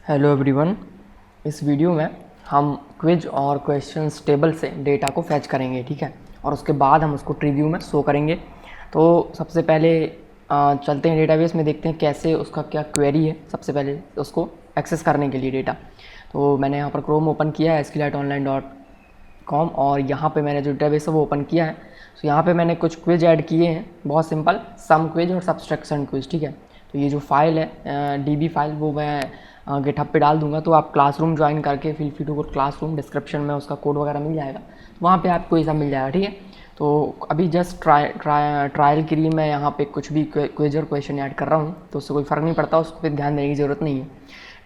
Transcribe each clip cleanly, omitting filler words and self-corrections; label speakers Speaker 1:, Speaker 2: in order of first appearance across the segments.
Speaker 1: Hello everyone. इस video में हम क्विज और क्वेश्चंस टेबल से डेटा को फैच करेंगे, ठीक है। और उसके बाद हम उसको ट्रीव्यू में शो करेंगे। तो सबसे पहले चलते हैं डेटाबेस में, देखते हैं कैसे उसका क्या क्वेरी है। सबसे पहले उसको एक्सेस करने के लिए डेटा, तो मैंने यहाँ पर क्रोम ओपन किया है sklitonline.com और यहाँ पे मैंने जो डेटाबेस है वो ओपन किया है। तो यहाँ पे मैंने कुछ क्विज ऐड किए हैं, बहुत सिंपल, सम क्विज और सब्सट्रैक्शन क्विज, ठीक है। तो ये जो फाइल है डीबी फाइल, वो मैं गिटहब पे डाल दूंगा। तो आप क्लासरूम ज्वाइन करके feel free to go classroom, description में उसका कोड वगैरह मिल जाएगा, वहाँ पे आपको ये सब मिल जाएगा, ठीक है। तो अभी जस्ट ट्रायल के लिए मैं यहाँ पे कुछ भी क्विज और क्वेश्चन ऐड कर रहा हूँ, तो उससे कोई फ़र्क नहीं पड़ता, उसको फिर ध्यान देने की ज़रूरत नहीं है,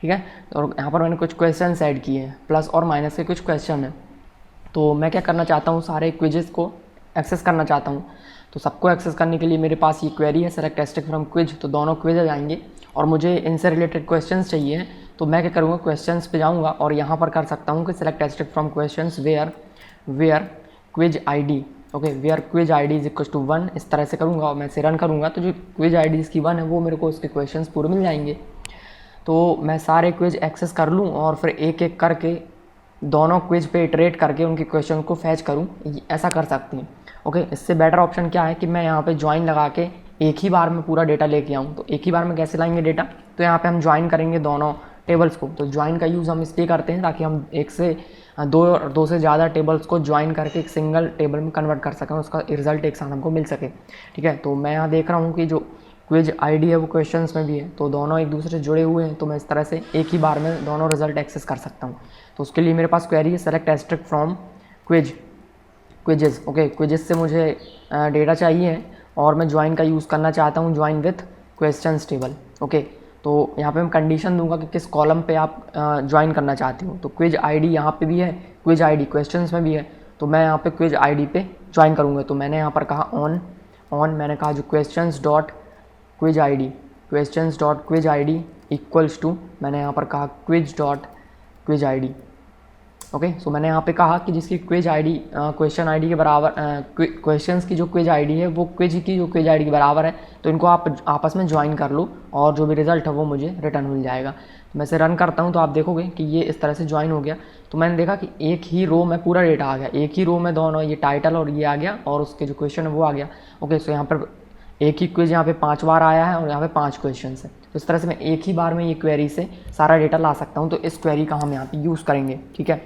Speaker 1: ठीक है। और यहाँ पर मैंने कुछ क्वेश्चन ऐड किए हैं, प्लस और माइनस के कुछ क्वेश्चन हैं। तो मैं क्या करना चाहता हूँ, सारे क्विजेस को एक्सेस करना चाहता हूँ। तो सबको एक्सेस करने के लिए मेरे पास ये क्वेरी है, सेलेक्ट टेस्ट फ्रॉम क्विज। तो दोनों क्विज आ जाएंगे और मुझे इनसे रिलेटेड क्वेश्चंस चाहिए। तो मैं क्या करूँगा, क्वेश्चंस पे जाऊँगा और यहाँ पर कर सकता हूँ कि select test from questions where quiz ID, okay, where quiz ID is equal to 1। इस तरह से करूँगा और मैं इसे रन करूँगा, तो जो क्विज ID इसकी 1 है वो मेरे को उसके क्वेश्चंस पूरे मिल जाएंगे। तो मैं सारे क्विज एक्सेस कर लूँ और फिर एक एक करके दोनों क्विज पे इटरेट करके उनके क्वेश्चन को फैच करूँ, ऐसा कर सकती हैं, ओके। इससे बेटर ऑप्शन क्या है कि मैं यहाँ पे ज्वाइन लगा के एक ही बार में पूरा डेटा लेके आऊँ। तो एक ही बार में कैसे लाएंगे डेटा, तो यहाँ पे हम ज्वाइन करेंगे दोनों टेबल्स को। तो ज्वाइन का यूज़ हम इसलिए करते हैं ताकि हम एक से दो से ज़्यादा टेबल्स को ज्वाइन करके एक सिंगल टेबल में कन्वर्ट कर सकें, उसका रिजल्ट एक साथ हमको मिल सके, ठीक है। तो मैं यहाँ देख रहा हूँ कि जो क्विज ID है वो क्वेश्चंस में भी है, तो दोनों एक दूसरे से जुड़े हुए हैं। तो मैं इस तरह से एक ही बार में दोनों रिजल्ट एक्सेस कर सकता हूँ। तो उसके लिए मेरे पास क्वेरी है, select asterisk from quizzes, okay. Quizzes से मुझे डेटा चाहिए और मैं ज्वाइन का यूज़ करना चाहता हूँ, join with questions table, okay. तो यहाँ पे मैं कंडीशन दूंगा कि किस कॉलम पे आप ज्वाइन करना चाहती हूँ। तो क्विज ID यहाँ पे भी है, क्विज ID क्वेश्चंस में भी है, तो मैं यहाँ पे क्विज ID पे ज्वाइन करूँगा। तो मैंने यहाँ पर कहा ऑन मैंने कहा जो questions dot quiz ID equals to, मैंने यहाँ पर कहा quiz dot quiz ID, okay. So मैंने यहाँ पे कहा कि जिसकी क्विज ID क्वेश्चन ID के बराबर, क्वेश्चंस की जो क्विज ID है वो क्विज की जो क्विज ID के बराबर है, तो इनको आप आपस में ज्वाइन कर लो और जो भी रिजल्ट है वो मुझे रिटर्न मिल जाएगा। तो मैं इसे रन करता हूँ, तो आप देखोगे कि ये इस तरह से ज्वाइन हो गया। तो मैंने देखा कि एक ही रो में पूरा डेटा आ गया, एक ही रो में दोनों, ये टाइटल और ये आ गया और उसके जो क्वेश्चन है वो आ गया, ओके। सो यहाँ पर एक ही क्विज यहाँ पे 5 बार आया है और यहाँ पे 5 क्वेश्चन है। तो इस तरह से मैं एक ही बार में ये क्वेरी से सारा डेटा ला सकता हूँ। तो इस क्वेरी का हम यहाँ पे यूज़ करेंगे, ठीक है।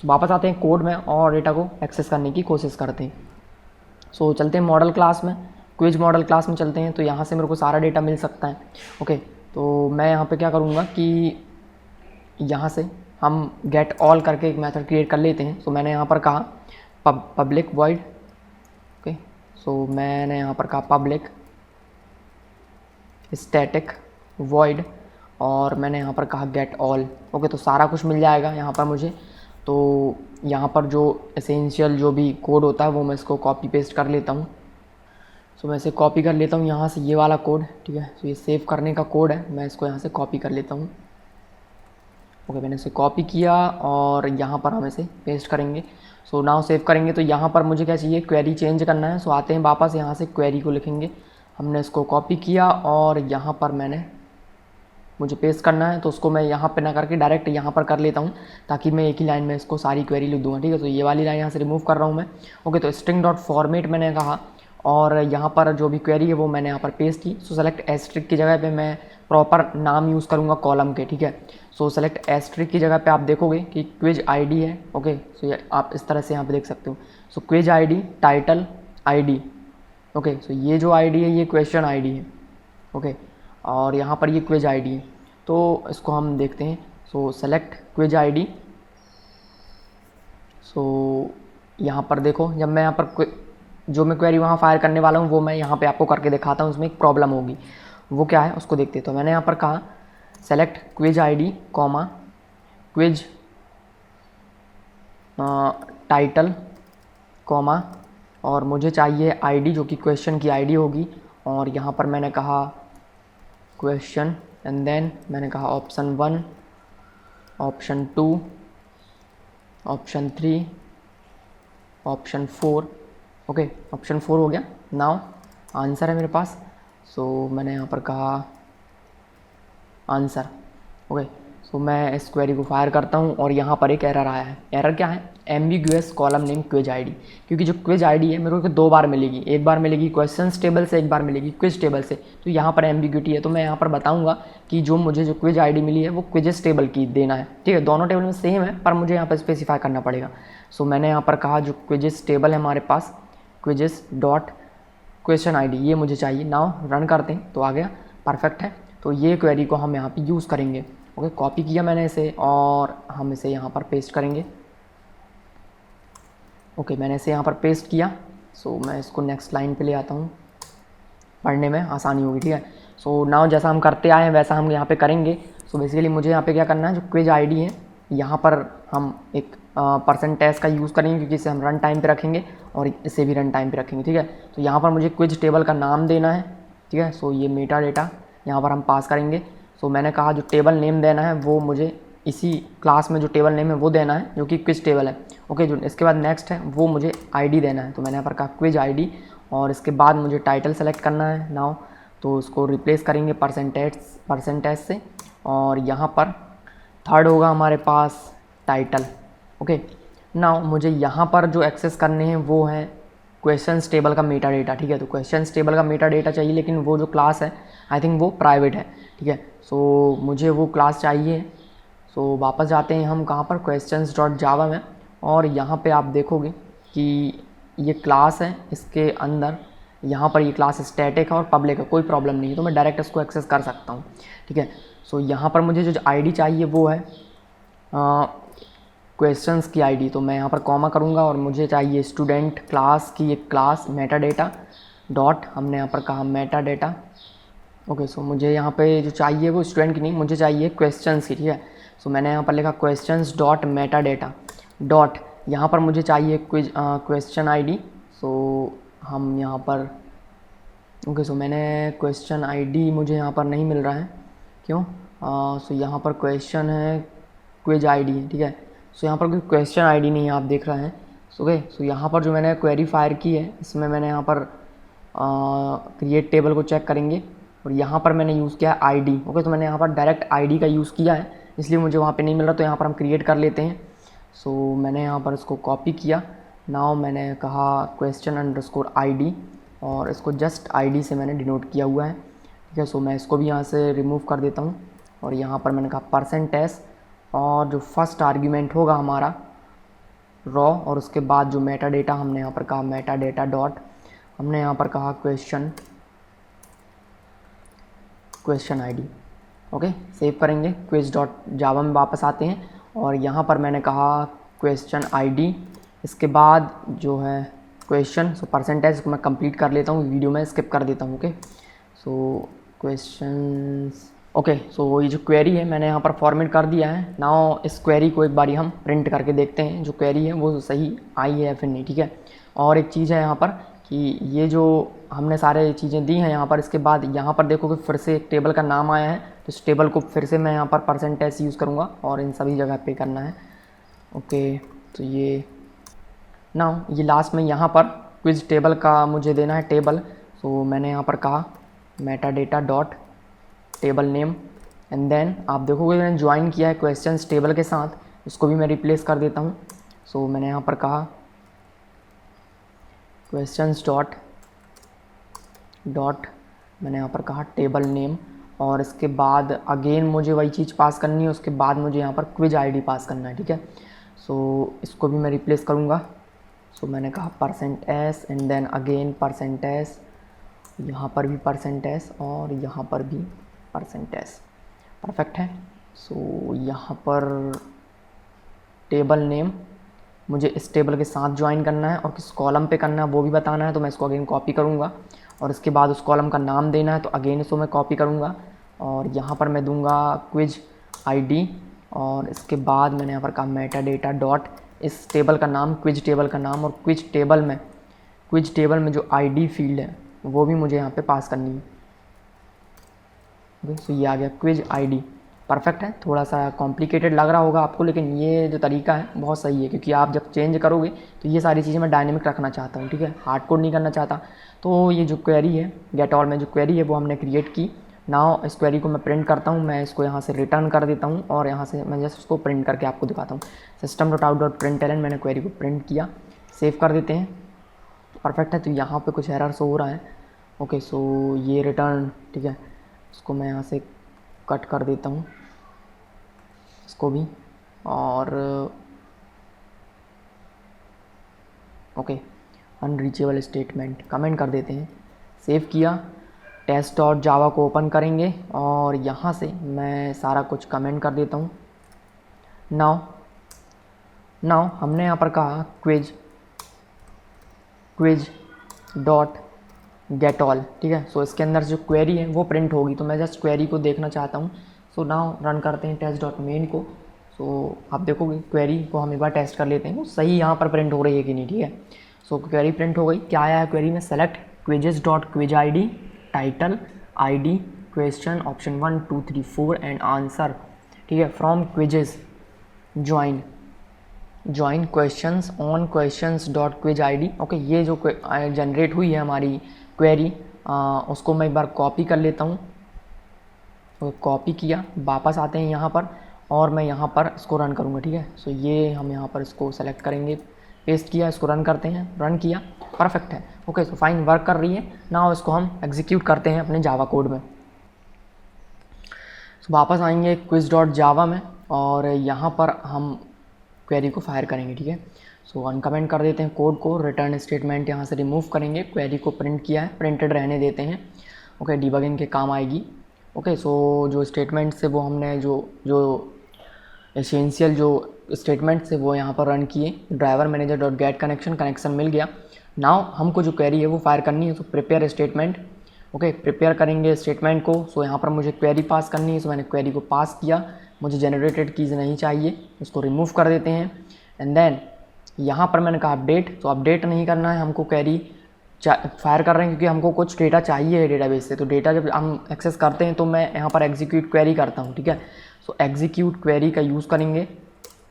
Speaker 1: तो वापस आते हैं कोड में और डेटा को एक्सेस करने की कोशिश करते हैं। सो चलते हैं मॉडल क्लास में, क्विज मॉडल क्लास में चलते हैं। तो यहाँ से मेरे को सारा डेटा मिल सकता है, ओके। तो मैं यहाँ पे क्या करूँगा कि यहाँ से हम गेट ऑल करके एक मेथड क्रिएट कर लेते हैं। सो मैंने यहाँ पर कहा पब्लिक वॉइड, ओके। सो मैंने यहाँ पर कहा पब्लिक स्टैटिक वॉइड और मैंने यहाँ पर कहा गेट ऑल, ओके। तो सारा कुछ मिल जाएगा यहाँ पर मुझे। तो यहाँ पर जो एसेंशियल जो भी कोड होता है वो मैं इसको कॉपी पेस्ट कर लेता हूँ। सो मैं इसे कॉपी कर लेता हूँ यहाँ से, ये वाला कोड, ठीक है। तो ये सेव करने का कोड है, मैं इसको यहाँ से कॉपी कर लेता हूँ, ओके। मैंने इसे कॉपी किया और यहाँ पर हम इसे पेस्ट करेंगे। सो नाउ सेव करेंगे। तो यहाँ पर मुझे क्या चाहिए, क्वेरी चेंज करना है। सो आते हैं वापस, यहाँ से क्वेरी को लिखेंगे, हमने इसको कॉपी किया और यहाँ पर मुझे पेस्ट करना है। तो उसको मैं यहाँ पे ना करके डायरेक्ट यहाँ पर कर लेता हूँ, ताकि मैं एक ही लाइन में इसको सारी क्वेरी लिख दूँगा, ठीक है। तो ये वाली लाइन यहाँ से रिमूव कर रहा हूँ मैं, ओके। तो स्ट्रिंग डॉट फॉर्मेट मैंने कहा और यहाँ पर जो भी क्वेरी है वो मैंने यहाँ पर पेस्ट की। सो सेलेक्ट एस्ट्रिक की जगह पे मैं प्रॉपर नाम यूज़ करूँगा कॉलम के, ठीक है। सो सेलेक्ट एस्ट्रिक की जगह पे आप देखोगे कि क्विज ID है, ओके। सो ये आप इस तरह से यहाँ पे देख सकते हो। So quiz ID title ID, okay. So ये जो ID है ये क्वेश्चन ID है, ओके। और यहाँ पर ये क्विज ID है। तो इसको हम देखते हैं। सो सेलेक्ट क्विज ID। सो यहाँ पर देखो, जब मैं यहाँ पर जो मैं क्वेरी वहाँ फायर करने वाला हूँ वो मैं यहाँ पे आपको करके दिखाता हूँ, उसमें एक प्रॉब्लम होगी, वो क्या है उसको देखते हैं। तो मैंने यहाँ पर कहा select quiz ID comma quiz title comma और मुझे चाहिए ID जो कि क्वेश्चन की ID होगी। और यहाँ पर मैंने कहा क्वेश्चन एंड देन मैंने कहा option 1, option 2, option 3, option 4, okay. Option 4 हो गया। नाउ आंसर है मेरे पास। सो मैंने यहाँ पर कहा आंसर, ओके। सो मैं इस क्वेरी को फायर करता हूँ और यहाँ पर एक एरर आया है। एरर क्या है? Ambiguous column name quiz ID, क्योंकि जो क्विज आईडी है मेरे को 2 बार मिलेगी, एक बार मिलेगी क्वेश्चंस टेबल से, एक बार मिलेगी क्विज टेबल से। तो यहाँ पर एम्बिग्यूटी है, तो मैं यहाँ पर बताऊँगा कि जो मुझे जो क्विज आईडी मिली है वो क्विजेस टेबल की देना है, ठीक है। दोनों टेबल में सेम है पर मुझे यहाँ पर स्पेसिफाई करना पड़ेगा। सो मैंने यहाँ पर कहा जो क्विजेस टेबल है हमारे पास, क्विजेस डॉट क्वेश्चन आईडी, ये मुझे चाहिए। नाउ रन करते हैं तो आ गया, परफेक्ट है। तो ये क्वेरी को हम यहाँ पे यूज़ करेंगे। ओके, कॉपी किया मैंने इसे और हम इसे यहाँ पर पेस्ट करेंगे। ओके, मैंने इसे यहाँ पर पेस्ट किया। सो मैं इसको नेक्स्ट लाइन पे ले आता हूँ, पढ़ने में आसानी होगी, ठीक है। सो नाउ जैसा हम करते आए हैं वैसा हम यहाँ पे करेंगे। सो बेसिकली मुझे यहाँ पे क्या करना है, जो क्विज आईडी है यहाँ पर हम एक % का यूज़ करेंगे, क्योंकि इसे हम रन टाइम पे रखेंगे और इसे भी रन टाइम पे रखेंगे, ठीक है। तो यहाँ पर मुझे क्विज टेबल का नाम देना है, ठीक है। सो ये मेटा डेटा यहाँ पर हम पास करेंगे। सो मैंने कहा जो टेबल नेम देना है वो मुझे इसी क्लास में जो टेबल नेम है वो देना है, जो कि क्विज टेबल है। ओके, जो इसके बाद नेक्स्ट है वो मुझे आईडी देना है। तो मैंने यहाँ पर कहा क्विज आईडी और इसके बाद मुझे टाइटल सेलेक्ट करना है नाउ। तो उसको रिप्लेस करेंगे परसेंटेज से और यहाँ पर थर्ड होगा हमारे पास टाइटल। ओके, नाउ मुझे यहाँ पर जो एक्सेस करने हैं वो है क्वेश्चंस टेबल का मेटा डेटा, ठीक है। तो क्वेश्चंस टेबल का मेटा डेटा चाहिए, लेकिन वो जो क्लास है आई थिंक वो प्राइवेट है, ठीक है। सो मुझे वो क्लास चाहिए। सो वापस जाते हैं हम कहाँ पर, क्वेश्चंस डॉट जावा में, और यहाँ पे आप देखोगे कि ये क्लास है, इसके अंदर यहाँ पर ये क्लास स्टैटिक है और पब्लिक है, कोई प्रॉब्लम नहीं है, तो मैं डायरेक्ट इसको एक्सेस कर सकता हूँ, ठीक है। सो यहाँ पर मुझे जो आईडी चाहिए वो है क्वेश्चंस की आईडी। तो मैं यहाँ पर कॉमा करूँगा और मुझे चाहिए स्टूडेंट क्लास की एक क्लास मेटा डेटा डॉट, हमने यहाँ पर कहा मेटा डेटा। ओके, सो मुझे यहाँ पे जो चाहिए वो स्टूडेंट की नहीं, मुझे चाहिए क्वेश्चंस की, ठीक है। सो मैंने यहाँ पर लिखा questions dot Meta data dot, यहाँ पर मुझे चाहिए क्वेश्चन आईडी। सो हम यहाँ पर ओके, सो मैंने क्वेश्चन आईडी मुझे यहाँ पर नहीं मिल रहा है, क्यों? सो यहाँ पर क्वेश्चन है, क्विज आईडी है, ठीक है। सो यहाँ पर कोई क्वेश्चन आईडी नहीं है, आप देख रहे हैं। ओके, सो यहाँ पर जो मैंने क्वेरी फायर की है इसमें मैंने यहाँ पर क्रिएट टेबल को चेक करेंगे और यहाँ पर मैंने यूज़ किया है आईडी। ओके, तो मैंने यहाँ पर डायरेक्ट आईडी का यूज़ किया है, इसलिए मुझे वहाँ पे नहीं मिल रहा, तो यहाँ पर हम क्रिएट कर लेते हैं। सो मैंने यहाँ पर इसको कॉपी किया। नाउ मैंने कहा क्वेश्चन अंडरस्कोर आईडी और इसको जस्ट आईडी से मैंने डिनोट किया हुआ है, ठीक है। सो मैं इसको भी यहाँ से रिमूव कर देता हूँ और यहाँ पर मैंने कहा परसेंटेज और जो फर्स्ट आर्ग्यूमेंट होगा हमारा रॉ, और उसके बाद जो मेटा डेटा हमने यहाँ पर कहा मेटा डेटा डॉट, हमने यहाँ पर कहा क्वेश्चन आईडी। ओके, सेव करेंगे, क्विज डॉट जावा में वापस आते हैं और यहाँ पर मैंने कहा क्वेश्चन आईडी, इसके बाद जो है क्वेश्चन। सो परसेंटेज को मैं कंप्लीट कर लेता हूँ, वीडियो में स्किप कर देता हूँ। ओके, सो क्वेश्चंस। ओके, सो ये जो क्वेरी है मैंने यहाँ पर फॉर्मेट कर दिया है। नाउ इस क्वेरी को एक बारी हम प्रिंट करके देखते हैं जो क्वेरी है वो सही आई है या फिर नहीं, ठीक है। और एक चीज़ है यहाँ पर कि ये जो हमने सारे चीज़ें दी हैं यहाँ पर, इसके बाद यहाँ पर देखोगे फिर से एक टेबल का नाम आया है, तो इस टेबल को फिर से मैं यहाँ पर परसेंटेज यूज़ करूँगा और इन सभी जगह पे करना है। ओके, तो ये नाउ ये लास्ट में यहाँ पर क्विज टेबल का मुझे देना है टेबल। सो मैंने यहाँ पर कहा meta data dot table name and then आप देखोगे मैंने ज्वाइन किया है क्वेश्चंस टेबल के साथ, इसको भी मैं रिप्लेस कर देता हूँ। सो मैंने यहाँ पर कहा क्वेश्चंस डॉट मैंने यहाँ पर कहा टेबल नेम और इसके बाद अगेन मुझे वही चीज़ पास करनी है, उसके बाद मुझे यहाँ पर क्विज आईडी पास करना है, ठीक है। सो इसको भी मैं रिप्लेस करूँगा। सो मैंने कहा %s एंड देन अगेन %, यहाँ पर भी % और यहाँ पर भी %, परफेक्ट है। सो यहाँ पर टेबल नेम मुझे इस टेबल के साथ ज्वाइन करना है और किस कॉलम पे करना है वो भी बताना है, तो मैं इसको अगेन कॉपी करूँगा और इसके बाद उस कॉलम का नाम देना है, तो अगेन इसको मैं कॉपी करूँगा और यहाँ पर मैं दूंगा क्विज आईडी और इसके बाद मैंने यहाँ पर कहा मेटा डेटा डॉट इस टेबल का नाम, क्विज टेबल का नाम, और क्विज टेबल में जो आईडी फील्ड है वो भी मुझे यहाँ पे पास करनी है। ओके, सो ये आ गया क्विज आईडी, परफेक्ट है। थोड़ा सा कॉम्प्लिकेटेड लग रहा होगा आपको, लेकिन ये जो तरीका है बहुत सही है, क्योंकि आप जब चेंज करोगे तो ये सारी चीज़ें मैं डायनेमिक रखना चाहता हूँ, ठीक है, हार्ड कोड नहीं करना चाहता। तो ये जो क्वेरी है गेट ऑल में जो क्वेरी है वो हमने क्रिएट की नाउ इस क्वेरी को मैं प्रिंट करता हूँ, मैं इसको यहाँ से रिटर्न कर देता हूँ और यहाँ से मैं जस्ट उसको प्रिंट करके आपको दिखाता हूँ। system.out.println मैंने क्वेरी को प्रिंट किया, सेव कर देते हैं, परफेक्ट है। तो यहाँ पे कुछ एरर शो हो रहा है। ओके सो ये रिटर्न, ठीक है, इसको मैं यहाँ से कट कर देता हूँ इसको भी, और ओके अनरीचेबल स्टेटमेंट कमेंट कर देते हैं, सेव किया, test.java को ओपन करेंगे और यहाँ से मैं सारा कुछ कमेंट कर देता हूँ। नाउ हमने यहाँ पर कहा क्विज डॉट गेट ऑल, ठीक है। सो इसके अंदर जो क्वेरी है वो प्रिंट होगी, तो मैं जस्ट क्वेरी को देखना चाहता हूँ। सो नाउ रन करते हैं test.main को। सो आप देखोगे क्वेरी को हम एक बार टेस्ट कर लेते हैं वो सही यहाँ पर प्रिंट हो रही है कि नहीं, ठीक है। सो क्वेरी प्रिंट हो गई। क्या आया है क्वेरी में? Select quizzes dot quiz ID, title, ID, question, option 1 2 3 4 and answer, ठीक है, from quizzes join questions on questions dot quiz ID। Okay, ये जो जनरेट हुई है हमारी क्वेरी, उसको मैं एक बार कॉपी कर लेता हूँ। तो कॉपी किया, वापस आते हैं यहाँ पर और मैं यहाँ पर इसको रन करूँगा, ठीक है। सो ये हम यहाँ पर इसको सेलेक्ट करेंगे, पेस्ट किया, इसको रन करते हैं, रन किया, परफेक्ट है। ओके सो फाइन, वर्क कर रही है। नाउ इसको हम एग्जीक्यूट करते हैं अपने जावा कोड में। सो वापस आएंगे quiz.java में और यहाँ पर हम क्वेरी को फायर करेंगे, ठीक है। सो अनकमेंट कर देते हैं कोड को, रिटर्न स्टेटमेंट यहाँ से रिमूव करेंगे, क्वेरी को प्रिंट किया है, प्रिंटेड रहने देते हैं। ओके, डिबगिंग के काम आएगी। ओके सो जो स्टेटमेंट से वो हमने जो एसेंशियल जो स्टेटमेंट से वो यहाँ पर रन किए, driver manager dot get connection मिल गया। नाउ हमको जो क्वेरी है वो फायर करनी है, तो प्रिपेयर स्टेटमेंट। ओके, प्रिपेयर करेंगे स्टेटमेंट को। सो यहाँ पर मुझे क्वेरी पास करनी है, सो मैंने क्वेरी को पास किया, मुझे जनरेटेड कीज़ नहीं चाहिए, उसको रिमूव कर देते हैं। एंड देन यहाँ पर मैंने कहा अपडेट, तो अपडेट नहीं करना है हमको, क्वेरी फायर कर रहे हैं क्योंकि हमको कुछ डेटा चाहिए डेटाबेस से। तो डेटा जब हम एक्सेस करते हैं तो मैं यहाँ पर एग्जीक्यूट क्वेरी करता हूँ, ठीक है। सो एग्जीक्यूट क्वेरी का यूज़ करेंगे,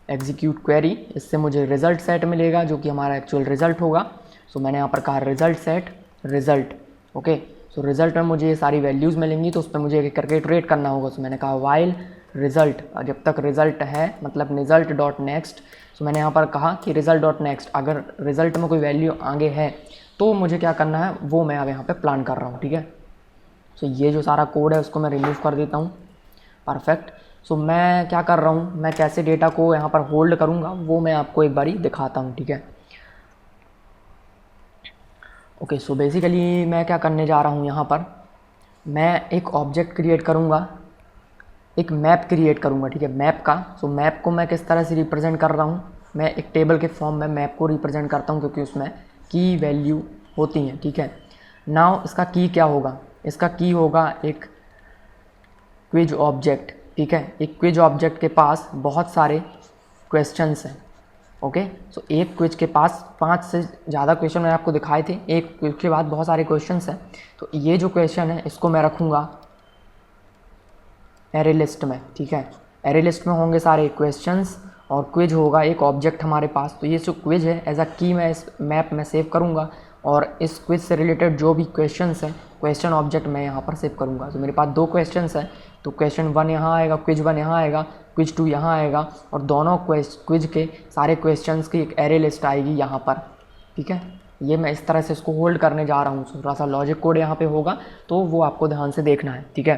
Speaker 1: एग्जीक्यूट क्वेरी, इससे मुझे रिजल्ट सेट मिलेगा जो कि हमारा एक्चुअल रिजल्ट होगा। सो मैंने यहाँ पर कहा result set result. Okay, so result में मुझे ये सारी वैल्यूज़ मिलेंगी, तो उस पर मुझे एक करके इटरेट करना होगा। सो मैंने कहा वाइल रिजल्ट, जब तक रिजल्ट है, मतलब रिजल्ट डॉट नेक्स्ट। सो मैंने यहाँ पर कहा कि रिजल्ट डॉट नेक्स्ट, अगर रिजल्ट में कोई वैल्यू आगे है तो मुझे क्या करना है वो मैं अब यहाँ पे प्लान कर रहा हूँ, ठीक है। सो ये जो सारा कोड है उसको मैं रिमूव कर देता हूँ, परफेक्ट। सो मैं क्या कर रहा हूँ, मैं कैसे डेटा को यहाँ पर होल्ड करूँगा वो मैं आपको एक बारी दिखाता हूँ, ठीक है। ओके सो बेसिकली मैं क्या करने जा रहा हूँ, यहाँ पर मैं एक ऑब्जेक्ट क्रिएट करूँगा, एक मैप क्रिएट करूँगा, ठीक है, मैप का। सो मैप को मैं किस तरह से रिप्रेजेंट कर रहा हूँ, मैं एक टेबल के फॉर्म में मैप को रिप्रेजेंट करता हूँ क्योंकि उसमें की वैल्यू होती हैं, ठीक है। नाउ इसका की क्या होगा, इसका की होगा एक क्विज ऑब्जेक्ट, ठीक है। एक क्विज ऑब्जेक्ट के पास बहुत सारे क्वेश्चंस हैं। ओके सो एक क्विज के पास 5 से ज़्यादा क्वेश्चन मैंने आपको दिखाए थे, एक क्विज के बाद बहुत सारे क्वेश्चंस हैं। तो ये जो क्वेश्चन है इसको मैं रखूँगा एरे लिस्ट में, ठीक है। एरे लिस्ट में होंगे सारे क्वेश्चंस और क्विज होगा एक ऑब्जेक्ट हमारे पास। तो ये जो क्विज है एज अ की मैं इस मैप में सेव करूँगा और इस क्विज से रिलेटेड जो भी क्वेश्चंस हैं क्वेश्चन ऑब्जेक्ट मैं यहाँ पर सेव करूँगा। तो मेरे पास 2 क्वेश्चंस हैं, तो क्वेश्चन 1 यहाँ आएगा, क्विज 1 यहाँ आएगा, क्विज 2 यहाँ आएगा और दोनों क्विज के सारे क्वेश्चंस की एक एरे लिस्ट आएगी यहाँ पर, ठीक है। ये मैं इस तरह से इसको होल्ड करने जा रहा हूँ। थोड़ा सा लॉजिक कोड यहाँ पे होगा तो वो आपको ध्यान से देखना है, ठीक है।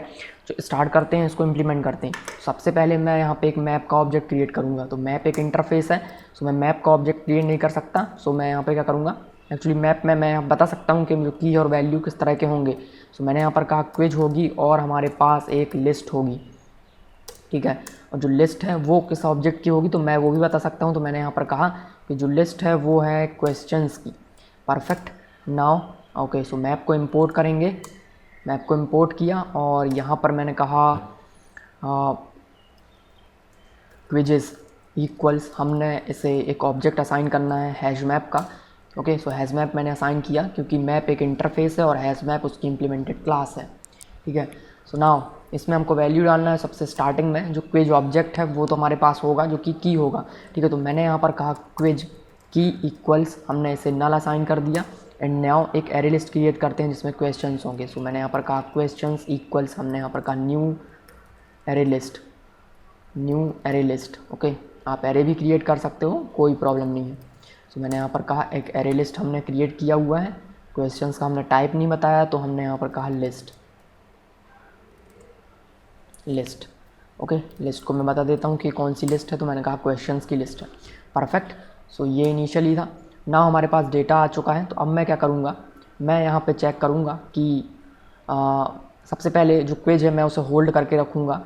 Speaker 1: तो स्टार्ट करते हैं, इसको इम्प्लीमेंट करते हैं। सबसे पहले मैं यहाँ पे एक मैप का ऑब्जेक्ट क्रिएट करूँगा। तो मैप एक इंटरफेस है, सो मैं मैप का ऑब्जेक्ट क्रिएट नहीं कर सकता। सो मैं यहाँ पे क्या करूँगा, एक्चुअली मैप में मैं बता सकता हूँ कि की और वैल्यू किस तरह के होंगे। सो मैंने यहाँ पर कहा क्विज होगी और हमारे पास एक लिस्ट होगी, ठीक है। और जो लिस्ट है वो किस ऑब्जेक्ट की होगी तो मैं वो भी बता सकता हूँ। तो मैंने यहाँ पर कहा कि जो लिस्ट है वो है क्वेश्चंस की, perfect. Now okay so map को इंपोर्ट करेंगे, मैप को इंपोर्ट किया और यहाँ पर मैंने कहा क्विजेस इक्वल्स, हमने इसे एक ऑब्जेक्ट असाइन करना है हैश मैप का। ओके सो हैश मैप मैंने असाइन किया क्योंकि मैप एक इंटरफेस है और हैश मैप उसकी इम्प्लीमेंटेड क्लास है, ठीक है। सो नाउ इसमें हमको वैल्यू डालना है। सबसे स्टार्टिंग में जो क्विज ऑब्जेक्ट है वो तो हमारे पास होगा जो कि की होगा, ठीक है। तो मैंने यहाँ पर कहा क्विज की इक्वल्स, हमने इसे नल असाइन कर दिया एंड नाउ एक एरे लिस्ट क्रिएट करते हैं जिसमें क्वेश्चंस होंगे। सो मैंने यहाँ पर कहा क्वेश्चंस इक्वल्स, हमने यहाँ पर कहा new array list, new array list. Okay, आप एरे भी क्रिएट कर सकते हो, कोई प्रॉब्लम नहीं है। सो मैंने यहाँ पर कहा एक एरे लिस्ट हमने क्रिएट किया हुआ है, क्वेश्चंस का हमने टाइप नहीं बताया तो हमने यहाँ पर कहा लिस्ट, लिस्ट। ओके, लिस्ट को मैं बता देता हूँ कि कौन सी लिस्ट है, तो मैंने कहा क्वेश्चंस की लिस्ट है। परफेक्ट। सो ये इनिशियली था। ना हमारे पास डेटा आ चुका है, तो अब मैं क्या करूँगा, मैं यहाँ पे चेक करूँगा कि सबसे पहले जो क्विज है मैं उसे होल्ड करके रखूँगा।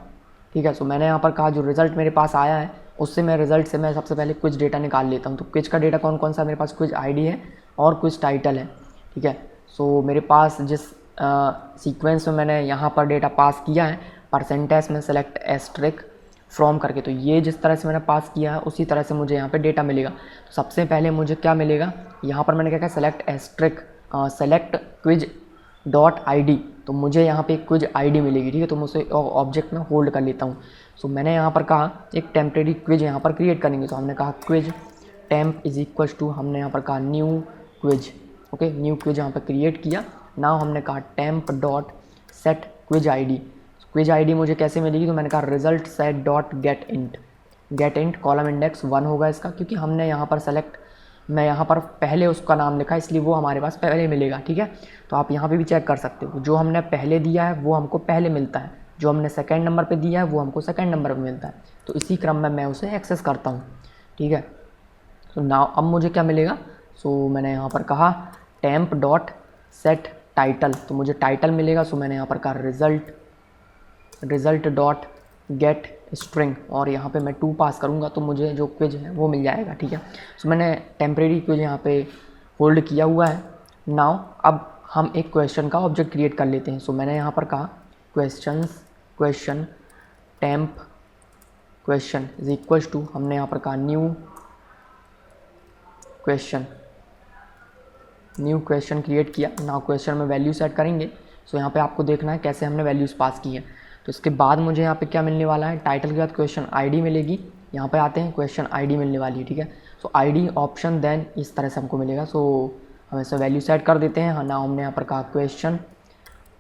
Speaker 1: ठीक है, सो मैंने यहाँ पर कहा जो रिज़ल्ट मेरे पास आया है उससे मैं रिज़ल्ट से मैं सबसे पहले क्विज डेटा निकाल लेता हूँ। तो क्विज का डेटा कौन कौन सा, मेरे पास क्विज आईडी है और क्विज टाइटल है। ठीक है, सो मेरे पास जिस सीक्वेंस में मैंने यहाँ पर डेटा पास किया है, परसेंटेज में सेलेक्ट एस्ट्रिक फ्रॉम करके, तो ये जिस तरह से मैंने पास किया है उसी तरह से मुझे यहाँ पे डेटा मिलेगा। तो सबसे पहले मुझे क्या मिलेगा, यहाँ पर मैंने क्या कहा select asterisk select quiz dot ID, तो मुझे यहाँ पे एक क्विज ID मिलेगी। ठीक है, तो मैं उसे ऑब्जेक्ट में होल्ड कर लेता हूँ। सो मैंने यहाँ पर कहा एक टेम्प्रेरी क्विज यहाँ पर क्रिएट करेंगे, तो हमने कहा quiz temp is equals to, हमने यहाँ पर कहा new quiz. Okay, new quiz यहाँ पर क्रिएट किया। नाउ हमने कहा temp dot set quiz ID। Quiz ID मुझे कैसे मिलेगी, तो मैंने कहा result set dot get int, get int column index 1 होगा इसका, क्योंकि हमने यहाँ पर सेलेक्ट, मैं यहाँ पर पहले उसका नाम लिखा इसलिए वो हमारे पास पहले मिलेगा। ठीक है, तो आप यहाँ पे भी चेक कर सकते हो, जो हमने पहले दिया है वो हमको पहले मिलता है, जो हमने सेकंड नंबर पे दिया है वो हमको सेकंड नंबर पे मिलता है। तो इसी क्रम में मैं उसे एक्सेस करता हूँ। ठीक है, तो नाउ अब मुझे क्या मिलेगा, सो मैंने यहाँ पर कहा टेम्प डॉट सेट टाइटल, तो मुझे टाइटल मिलेगा। सो मैंने यहाँ पर कहा रिजल्ट डॉट गेट स्ट्रिंग, और यहाँ पे मैं 2 पास करूँगा तो मुझे जो क्विज है वो मिल जाएगा। ठीक है, सो मैंने टेम्प्रेरी क्विज यहाँ पे होल्ड किया हुआ है। नाउ अब हम एक क्वेश्चन का ऑब्जेक्ट क्रिएट कर लेते हैं। सो मैंने यहाँ पर कहा question temp question is equals to, हमने यहाँ पर कहा न्यू क्वेश्चन क्रिएट किया। नाउ क्वेश्चन में वैल्यू सेट करेंगे। सो यहाँ पे आपको देखना है कैसे हमने वैल्यूज़ पास की है। तो इसके बाद मुझे यहाँ पे क्या मिलने वाला है, टाइटल के बाद क्वेश्चन ID मिलेगी। यहाँ पे आते हैं, क्वेश्चन ID मिलने वाली है। ठीक है, सो ID ऑप्शन देन इस तरह से हमको मिलेगा। सो हम इसे वैल्यू सेट कर देते हैं। हाँ, ना हमने यहाँ पर कहा question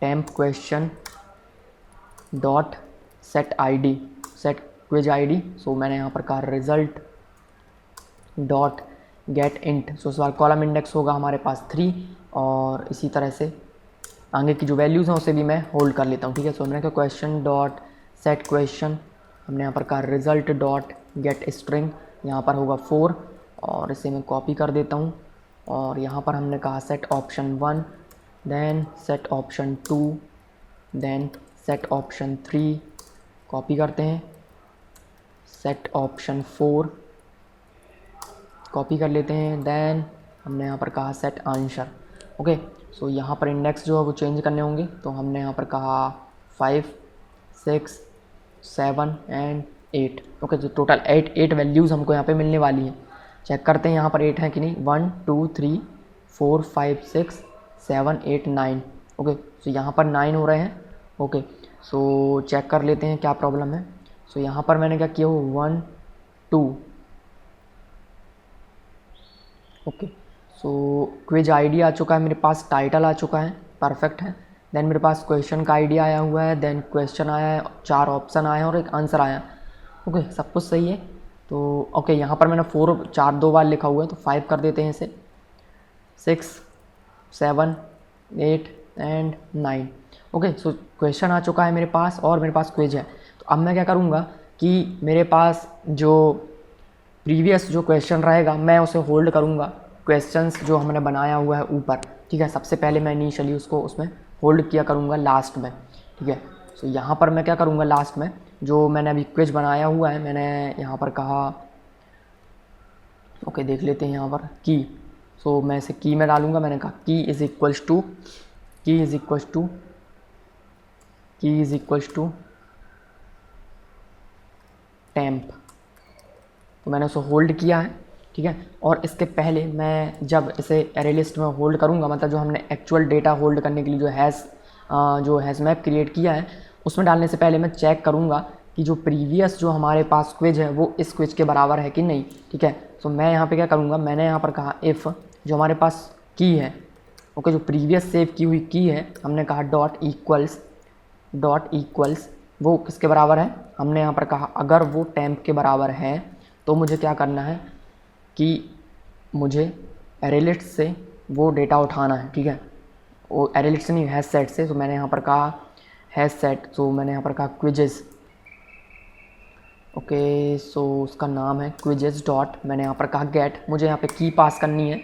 Speaker 1: temp question dot set ID, set quiz ID। सो मैंने यहाँ पर कहा रिजल्ट डॉट गेट इंट, सो इस बार कॉलम इंडेक्स होगा हमारे पास 3, और इसी तरह से आगे की जो वैल्यूज़ हैं उसे भी मैं होल्ड कर लेता हूँ। ठीक है, सो मैंने कहा क्वेश्चन डॉट सेट क्वेश्चन, हमने यहाँ पर कहा रिजल्ट डॉट गेट स्ट्रिंग, यहाँ पर होगा 4, और इसे मैं कॉपी कर देता हूँ। और यहाँ पर हमने कहा set option 1, then set option 2, then set option 3, copy करते हैं, सेट ऑप्शन 4 कॉपी कर लेते हैं, देन हमने यहाँ पर कहा सेट आंसर। ओके, सो यहाँ पर इंडेक्स जो है वो चेंज करने होंगे, तो हमने यहाँ पर कहा 5, 6, 7 एंड 8। ओके, तो टोटल 8 वैल्यूज़ हमको यहाँ पे मिलने वाली हैं। चेक करते हैं यहाँ पर 8 है कि नहीं। 1 2 3 4 5 6 7 8 9। ओके, सो यहाँ पर 9 हो रहे हैं। ओके, सो चेक कर लेते हैं क्या प्रॉब्लम है। सो यहाँ पर मैंने क्या किया हो, 1 2। ओके, सो क्विज ID आ चुका है मेरे पास, टाइटल आ चुका है, परफेक्ट है। देन मेरे पास क्वेश्चन का ID आया हुआ है, देन क्वेश्चन आया है, 4 ऑप्शन आए हैं और एक आंसर आया। ओके, सब कुछ सही है। तो ओके, यहाँ पर मैंने 4 2 बार लिखा हुआ है, तो 5 कर देते हैं इसे, 6 7 8 एंड 9। ओके, सो क्वेश्चन आ चुका है मेरे पास और मेरे पास क्विज है। तो अब मैं क्या करूँगा कि मेरे पास जो प्रीवियस जो क्वेश्चन रहेगा मैं उसे होल्ड करूँगा, क्वेश्चंस जो हमने बनाया हुआ है ऊपर। ठीक है, सबसे पहले मैं इनिशियली उसको उसमें होल्ड किया करूँगा लास्ट में। ठीक है, सो यहाँ पर मैं क्या करूँगा, लास्ट में जो मैंने अभी क्विज बनाया हुआ है, मैंने यहाँ पर कहा, ओके देख लेते हैं यहाँ पर की। सो मैं इसे की में डालूँगा। मैंने कहा key is equals to temp, तो मैंने उसे होल्ड किया है। ठीक है, और इसके पहले मैं जब इसे एरे लिस्ट में होल्ड करूँगा, मतलब जो हमने एक्चुअल डेटा होल्ड करने के लिए जो हैज़ मैप क्रिएट किया है, उसमें डालने से पहले मैं चेक करूँगा कि जो प्रीवियस जो हमारे पास क्विज है वो इस क्विज के बराबर है कि नहीं। ठीक है, सो मैं यहाँ पे क्या करूँगा, मैंने यहाँ पर कहा इफ़ जो हमारे पास की है, ओके, जो प्रीवियस सेव की हुई की है हमने कहा डॉट इक्वल्स वो किसके बराबर है, हमने यहाँ पर कहा अगर वो टेम्प के बराबर है तो मुझे क्या करना है कि मुझे एरे लिस्ट से वो डेटा उठाना है, ठीक है, वो एरे लिस्ट से नहीं हैश सेट से। तो मैंने यहाँ पर कहा हैश सेट, तो मैंने यहाँ पर कहा क्विजेस, ओके, सो उसका नाम है क्विजेस डॉट, मैंने यहाँ पर कहा गेट, मुझे यहाँ पे की पास करनी है,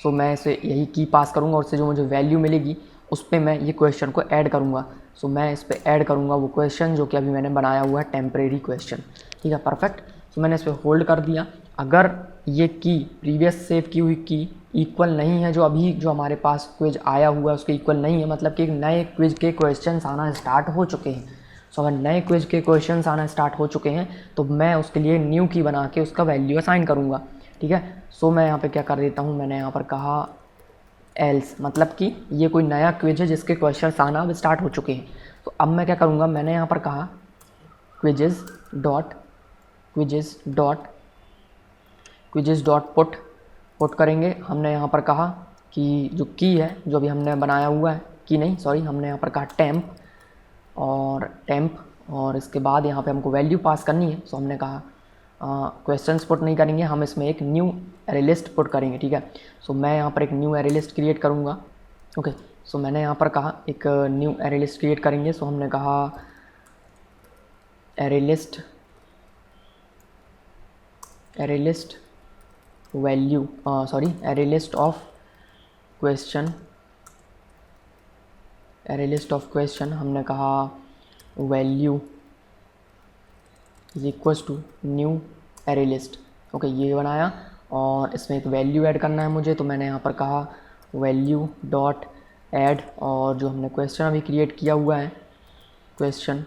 Speaker 1: सो मैं इसे यही की पास करूँगा और उससे जो मुझे वैल्यू मिलेगी उस पर मैं ये क्वेश्चन को ऐड करूँगा। सो मैं इस पर ऐड करूँगा वो क्वेश्चन जो कि अभी मैंने बनाया हुआ है टेम्परेरी क्वेश्चन, ठीक है, परफेक्ट। सो मैंने इस पर होल्ड कर दिया। अगर ये की प्रीवियस सेव की हुई की इक्वल नहीं है, जो अभी जो हमारे पास क्विज आया हुआ है उसके इक्वल नहीं है, मतलब कि नए क्विज के क्वेश्चन आना स्टार्ट हो चुके हैं। सो अगर नए क्विज के क्वेश्चंस आना स्टार्ट हो चुके हैं तो मैं उसके लिए न्यू की बना के उसका वैल्यू असाइन करूँगा, ठीक है। सो मैं यहाँ पे क्या कर देता हूँ, मैंने यहाँ पर कहा एल्स, मतलब कि ये कोई नया क्विज है जिसके क्वेश्चंस आना अब स्टार्ट हो चुके हैं। तो अब मैं क्या करूँगा, मैंने यहाँ पर कहा क्विजेस डॉट पुट करेंगे। हमने यहाँ पर कहा कि जो की है जो भी हमने बनाया हुआ है, की नहीं सॉरी, हमने यहाँ पर कहा टेम्प और इसके बाद यहाँ पे हमको वैल्यू पास करनी है। सो हमने कहा क्वेश्चंस पुट नहीं करेंगे, हम इसमें एक न्यू एरे लिस्ट पुट करेंगे, ठीक है। सो मैं यहाँ पर एक न्यू एरे लिस्ट क्रिएट करूँगा, ओके। सो मैंने यहाँ पर कहा एक न्यू एरे लिस्ट क्रिएट करेंगे। सो हमने कहा array list value array list of question हमने कहा value is equals to new array list, okay, ये बनाया और इसमें एक वैल्यू ऐड करना है मुझे। तो मैंने यहाँ पर कहा वैल्यू डॉट ऐड और जो हमने क्वेश्चन अभी क्रिएट किया हुआ है क्वेश्चन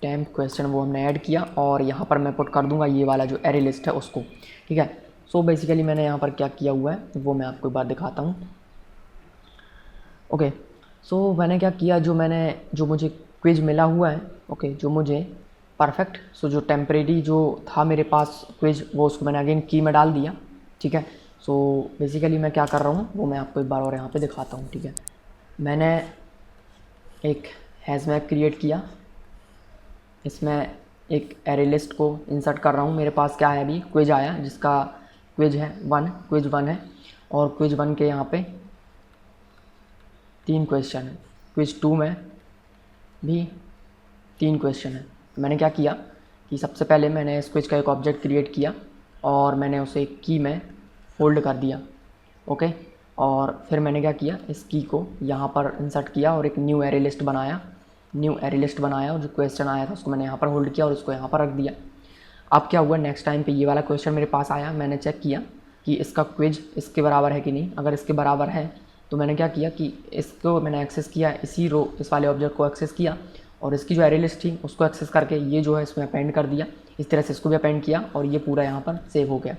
Speaker 1: टेम्प क्वेश्चन वो हमने ऐड किया और यहाँ पर मैं पुट कर दूंगा ये वाला जो एरे लिस्ट है उसको, ठीक है। सो बेसिकली मैंने यहाँ पर क्या किया हुआ है वो मैं आपको एक बार दिखाता हूँ, ओके। सो मैंने क्या किया, जो मुझे क्विज मिला हुआ है, ओके, जो मुझे परफेक्ट, सो जो टेम्परेरी जो था मेरे पास क्विज वो उसको मैंने अगेन की में डाल दिया, ठीक है। सो बेसिकली मैं क्या कर रहा हूँ वो मैं आपको एक बार और यहाँ पे दिखाता हूँ, ठीक है। मैंने एक हैश मैप क्रिएट किया, इसमें एक एरे लिस्ट को इंसर्ट कर रहा हूँ। मेरे पास क्या है, अभी क्विज आया जिसका क्विज वन है और क्विज वन के यहाँ पे 3 क्वेश्चन है, क्विज 2 में भी 3 क्वेश्चन है। मैंने क्या किया कि सबसे पहले मैंने इस क्विज का एक ऑब्जेक्ट क्रिएट किया और मैंने उसे की में होल्ड कर दिया, ओके। और फिर मैंने क्या किया, इस की को यहाँ पर इंसर्ट किया और एक न्यू एरे लिस्ट बनाया और जो क्वेश्चन आया था उसको मैंने यहाँ पर होल्ड किया और उसको यहाँ पर रख दिया। अब क्या हुआ, नेक्स्ट टाइम पे ये वाला क्वेश्चन मेरे पास आया, मैंने चेक किया कि इसका क्विज इसके बराबर है कि नहीं। अगर इसके बराबर है तो मैंने क्या किया कि इसको मैंने एक्सेस किया, इस वाले ऑब्जेक्ट को एक्सेस किया और इसकी जो एरे लिस्ट थी उसको एक्सेस करके ये जो है इसमें अपेंड कर दिया, इस तरह से इसको भी अपेंड किया और ये पूरा यहाँ पर सेव हो गया।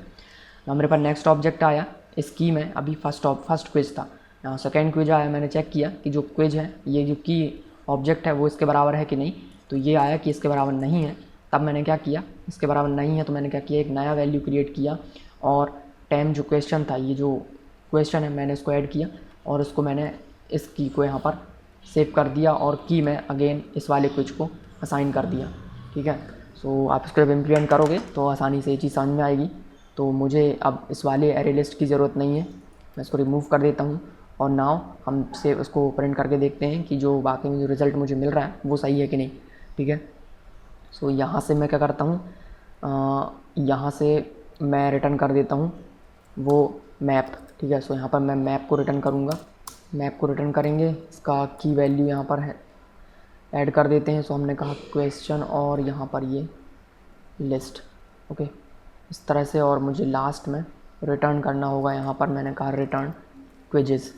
Speaker 1: now मेरे पास नेक्स्ट ऑब्जेक्ट आया, इस की में अभी फर्स्ट क्विज था, यहाँ सेकेंड क्विज आया, मैंने चेक किया कि जो क्विज है ये जो की ऑब्जेक्ट है वो इसके बराबर है कि नहीं, तो ये आया कि इसके बराबर नहीं है। तब मैंने क्या किया, इसके बराबर नहीं है तो मैंने क्या किया, एक नया वैल्यू क्रिएट किया और टेम जो क्वेश्चन था, ये जो क्वेश्चन है मैंने इसको ऐड किया और उसको मैंने इस की को यहाँ पर सेव कर दिया और की में अगेन इस वाले क्विज को असाइन कर दिया, ठीक है। सो आप इसको जब इम्प्लीमेंट करोगे तो आसानी से ये चीज़ समझ में आएगी। तो मुझे अब इस वाले एरे लिस्ट की ज़रूरत नहीं है, मैं इसको रिमूव कर देता हूँ और नाउ हम से उसको प्रिंट करके देखते हैं कि जो बाकी में जो रिज़ल्ट मुझे मिल रहा है वो सही है कि नहीं, ठीक है। सो यहाँ से मैं क्या करता हूँ, यहाँ से मैं रिटर्न कर देता हूँ वो मैप, ठीक है। सो यहाँ पर मैं मैप को रिटर्न करूँगा, मैप को रिटर्न करेंगे, इसका की वैल्यू यहाँ पर है ऐड कर देते हैं। सो हमने कहा क्वेश्चन और यहाँ पर ये लिस्ट, ओके, इस तरह से। और मुझे लास्ट में रिटर्न करना होगा, यहाँ पर मैंने कहा रिटर्न क्विजेस,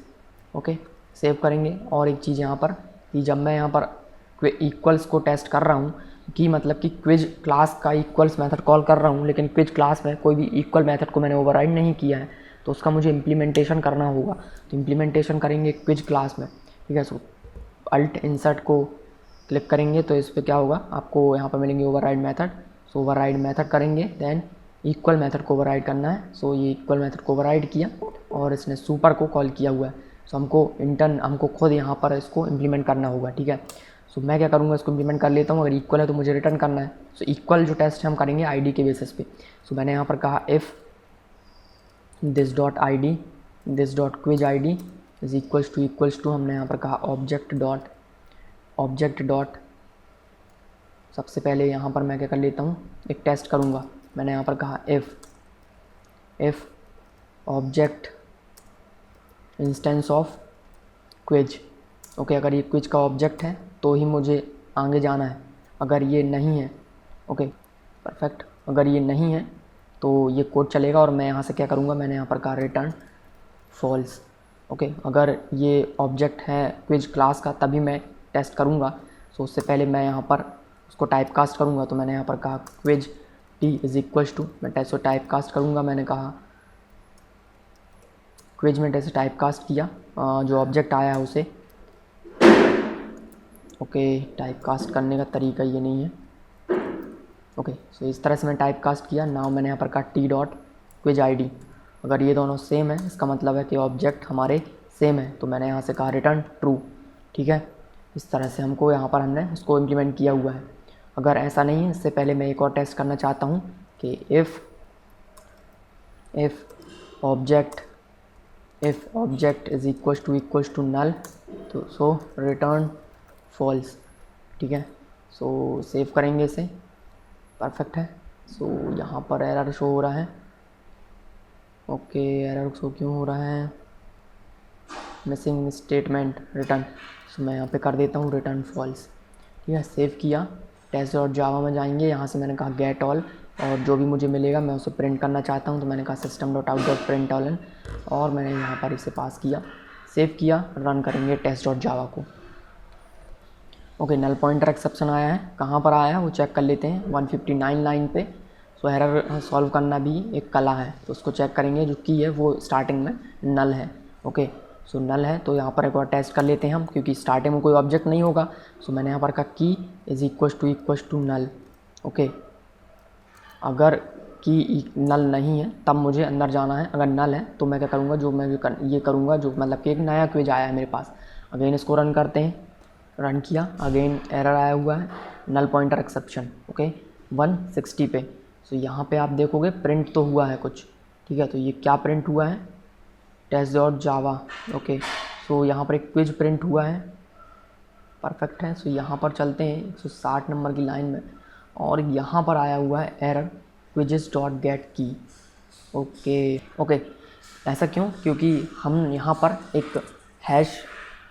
Speaker 1: ओके, सेव करेंगे। और एक चीज़ यहाँ पर कि जब मैं यहाँ पर इक्वल्स को टेस्ट कर रहा हूँ कि मतलब कि क्विज क्लास का इक्वल्स मेथड कॉल कर रहा हूँ लेकिन क्विज क्लास में कोई भी इक्वल मेथड को मैंने ओवरराइड नहीं किया है, तो उसका मुझे इम्प्लीमेंटेशन करना होगा। तो इम्प्लीमेंटेशन करेंगे क्विज क्लास में, ठीक है। सो अल्ट इंसर्ट को क्लिक करेंगे तो इस पर क्या होगा, आपको यहाँ पर मिलेंगे ओवरराइड मेथड। सो ओवरराइड मेथड करेंगे, देन इक्वल मेथड को ओवरराइड करना है। सो ये इक्वल मेथड को ओवरराइड किया और इसने सुपर को कॉल किया हुआ है। सो हमको खुद यहाँ पर इसको इम्प्लीमेंट करना होगा, ठीक है। सो मैं क्या करूँगा, इसको इम्प्लीमेंट कर लेता हूँ। अगर इक्वल है तो मुझे रिटर्न करना है। सो इक्वल जो टेस्ट है हम करेंगे आईडी के बेसिस पे। सो मैंने यहाँ पर कहा if this dot I quiz I D is equals to हमने यहाँ पर कहा ऑब्जेक्ट डॉट सबसे पहले यहाँ पर मैं क्या कर लेता हूँ, एक टेस्ट करूँगा। मैंने यहाँ पर कहा if object instance of quiz. Okay, अगर ये क्विज का ऑब्जेक्ट है तो ही मुझे आगे जाना है, अगर ये नहीं है, ओके परफेक्ट, अगर ये नहीं है तो ये कोड चलेगा और मैं यहाँ से क्या करूँगा, मैंने यहाँ पर कहा रिटर्न फॉल्स। ओके, अगर ये ऑब्जेक्ट है क्विज क्लास का तभी मैं टेस्ट करूँगा। सो उससे पहले मैं यहाँ पर उसको टाइप कास्ट करूँगा। तो मैंने यहाँ पर कहा quiz T is equals to, मैं टेस्ट टाइप कास्ट करूँगा। मैंने कहा क्विज में टेस्ट टाइप कास्ट किया, जो ऑब्जेक्ट आया है उसे। ओके, टाइप कास्ट करने का तरीका ये नहीं है। ओके, सो इस तरह से मैं टाइप कास्ट किया। नाउ मैंने यहाँ पर कहा T dot quiz I D. अगर ये दोनों सेम है इसका मतलब है कि ऑब्जेक्ट हमारे सेम है। तो मैंने यहाँ से कहा रिटर्न ट्रू, ठीक है। इस तरह से हमने उसको इम्प्लीमेंट किया हुआ है। अगर ऐसा नहीं है, इससे पहले मैं एक और टेस्ट करना चाहता हूँ कि if object is equals to null, तो सो रिटर्न फॉल्स, ठीक है। सो सेव करेंगे इसे, परफेक्ट है। सो यहाँ पर एरर शो हो रहा है। ओके, एरर शो क्यों हो रहा है, मिसिंग स्टेटमेंट रिटर्न। सो मैं यहाँ पे कर देता हूँ रिटर्न फॉल्स, ठीक है। सेव किया, टेस्ट डॉट जावा में जाएंगे, यहाँ से मैंने कहा गेट ऑल, और जो भी मुझे मिलेगा मैं उसे प्रिंट करना चाहता हूँ। तो मैंने कहा system dot out dot print all, और मैंने यहाँ पर इसे पास किया, सेव किया, रन करेंगे टेस्ट डॉट जावा को। ओके, नल पॉइंटर एक्सेप्शन आया है, कहाँ पर आया है वो चेक कर लेते हैं, 159 लाइन पे। सो एरर सॉल्व करना भी एक कला है, तो उसको चेक करेंगे। जो की है वो स्टार्टिंग में नल है। ओके, सो नल है तो यहाँ पर एक बार टेस्ट कर लेते हैं हम, क्योंकि स्टार्टिंग में कोई ऑब्जेक्ट नहीं होगा। सो मैंने यहाँ पर कहा key is equals to null. Okay, अगर की नल नहीं है तब मुझे अंदर जाना है, अगर नल है तो मैं क्या करूँगा, जो मैं ये करूँगा, जो मतलब कि एक नया क्विज आया है मेरे पास। अगेन इसको रन करते हैं, रन किया, अगेन एरर आया हुआ है, नल पॉइंटर एक्सेप्शन। ओके, 160 पे। सो यहाँ पे आप देखोगे प्रिंट तो हुआ है कुछ, ठीक है। तो ये क्या प्रिंट हुआ है, टेस्ट डॉट जावा। ओके, सो यहाँ पर एक क्विज प्रिंट हुआ है, परफेक्ट है। सो यहाँ पर चलते हैं 160 नंबर की लाइन में, और यहाँ पर आया हुआ है एरर क्विजेस डॉट गेट की। ओके, ऐसा क्यों, क्योंकि हम यहाँ पर एक हैश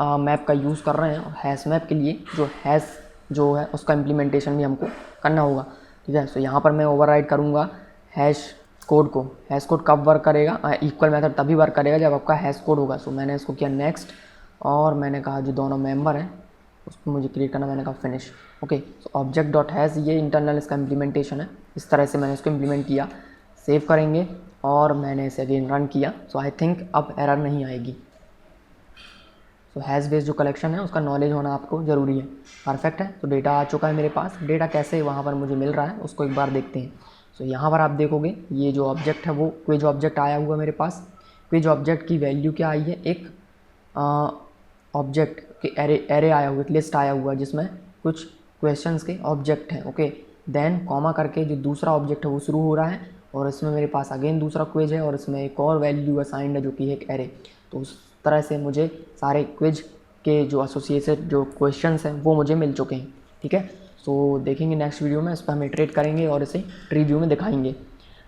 Speaker 1: मैप का यूज़ कर रहे हैं, और हैश मैप के लिए जो हैश जो है उसका इम्प्लीमेंटेशन भी हमको करना होगा, ठीक है। सो यहाँ पर मैं ओवरराइड करूँगा हैश कोड को। हैश कोड कब वर्क करेगा, इक्वल मेथड तभी वर्क करेगा जब आपका हैश कोड होगा। सो मैंने इसको किया नेक्स्ट, और मैंने कहा जो दोनों मेंबर हैं उसको मुझे क्रिएट करना, मैंने कहा finish. Okay, so object dot hash ये इंटरनल इसका इम्प्लीमेंटेशन है। इस तरह से मैंने इसको इम्प्लीमेंट किया, सेव करेंगे, और मैंने इसे अगेन रन किया। सो आई थिंक अब एरर नहीं आएगी। सो हैश बेस्ड जो कलेक्शन है उसका नॉलेज होना आपको ज़रूरी है, परफेक्ट है। तो डेटा आ चुका है मेरे पास, डेटा कैसे वहाँ पर मुझे मिल रहा है उसको एक बार देखते हैं। सो यहाँ पर आप देखोगे ये जो ऑब्जेक्ट है वो क्विज ऑब्जेक्ट आया हुआ मेरे पास। क्विज ऑब्जेक्ट की वैल्यू क्या आई है, एक ऑब्जेक्ट के एरे आया हुआ, एक लिस्ट आया हुआ जिसमें कुछ क्वेश्चंस के ऑब्जेक्ट हैं। ओके, देन कॉमा करके जो दूसरा ऑब्जेक्ट है वो शुरू हो रहा है, और इसमें मेरे पास अगेन दूसरा क्विज है, और इसमें एक और वैल्यू असाइंड है जो कि एक एरे। तो उस तरह से मुझे सारे क्विज के जो एसोसिएटेड जो क्वेश्चंस हैं वो मुझे मिल चुके हैं, ठीक है। सो देखेंगे नेक्स्ट वीडियो में, इस पर हम इटरेट करेंगे और इसे ट्री व्यू में दिखाएंगे।